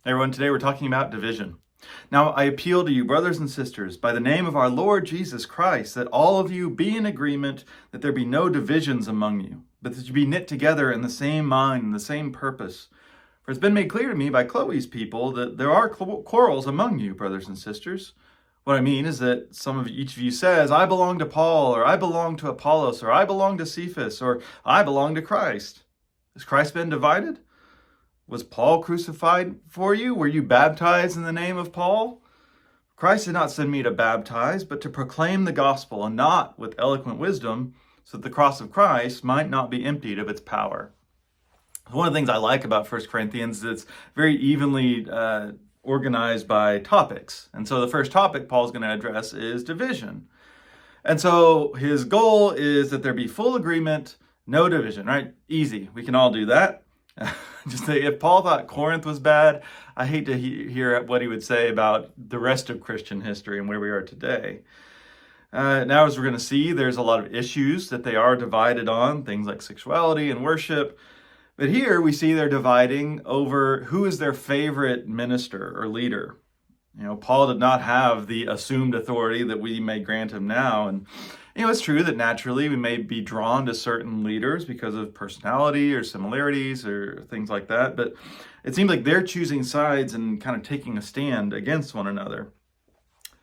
Hey everyone, today we're talking about division. Now I appeal to you, brothers and sisters, by the name of our Lord Jesus Christ, that all of you be in agreement, that there be no divisions among you, but that you be knit together in the same mind and the same purpose. For it's been made clear to me by Chloe's people that there are quarrels among you, brothers and sisters. What I mean is that each of you says, I belong to Paul, or I belong to Apollos, or I belong to Cephas, or I belong to Christ. Has Christ been divided? Was Paul crucified for you? Were you baptized in the name of Paul? Christ did not send me to baptize, but to proclaim the gospel, and not with eloquent wisdom, so that the cross of Christ might not be emptied of its power. One of the things I like about 1 Corinthians is it's very evenly organized by topics. And so the first topic Paul's going to address is division. And so his goal is that there be full agreement, no division, right? Easy. We can all do that. Just if Paul thought Corinth was bad, I hate to hear what he would say about the rest of Christian history and where we are today. Now, as we're going to see, there's a lot of issues that they are divided on, things like sexuality and worship. But here we see they're dividing over who is their favorite minister or leader. You know, Paul did not have the assumed authority that we may grant him now. And, it's true that naturally we may be drawn to certain leaders because of personality or similarities or things like that. But it seems like they're choosing sides and kind of taking a stand against one another.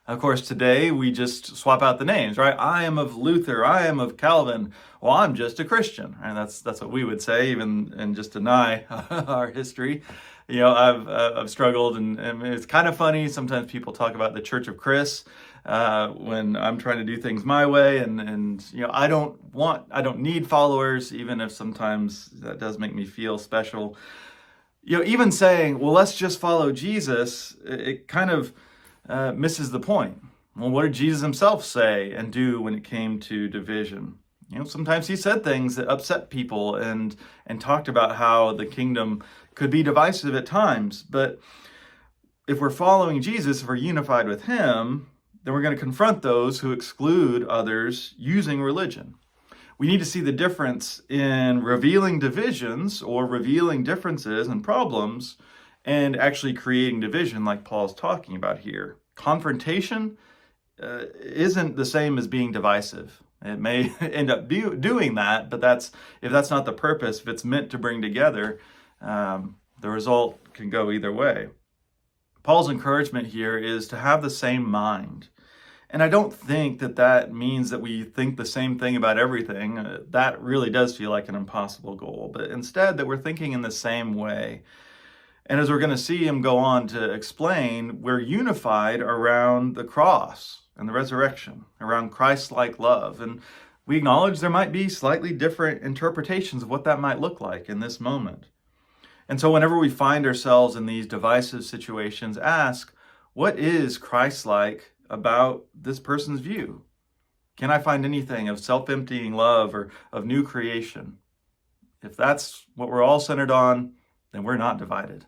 Of course, today we just swap out the names, right? I am of Luther. I am of Calvin. Well, I'm just a Christian. And that's what we would say, even and just deny our history. I've struggled, and it's kind of funny. Sometimes people talk about the Church of Chris when I'm trying to do things my way, and I don't need followers, even if sometimes that does make me feel special. Even saying, well, let's just follow Jesus, it kind of misses the point. Well, what did Jesus himself say and do when it came to division? Sometimes he said things that upset people and talked about how the kingdom could be divisive at times. But if we're following Jesus, if we're unified with him, then we're going to confront those who exclude others using religion. We need to see the difference in revealing divisions or revealing differences and problems and actually creating division like Paul's talking about here. Confrontation isn't the same as being divisive. It may end up doing that, but if that's not the purpose, if it's meant to bring together, the result can go either way. Paul's encouragement here is to have the same mind. And I don't think that means that we think the same thing about everything. That really does feel like an impossible goal, but instead that we're thinking in the same way. And as we're going to see him go on to explain, we're unified around the cross and the resurrection, around Christ-like love. And we acknowledge there might be slightly different interpretations of what that might look like in this moment. And so whenever we find ourselves in these divisive situations, ask, what is Christ-like about this person's view? Can I find anything of self-emptying love or of new creation? If that's what we're all centered on, then we're not divided.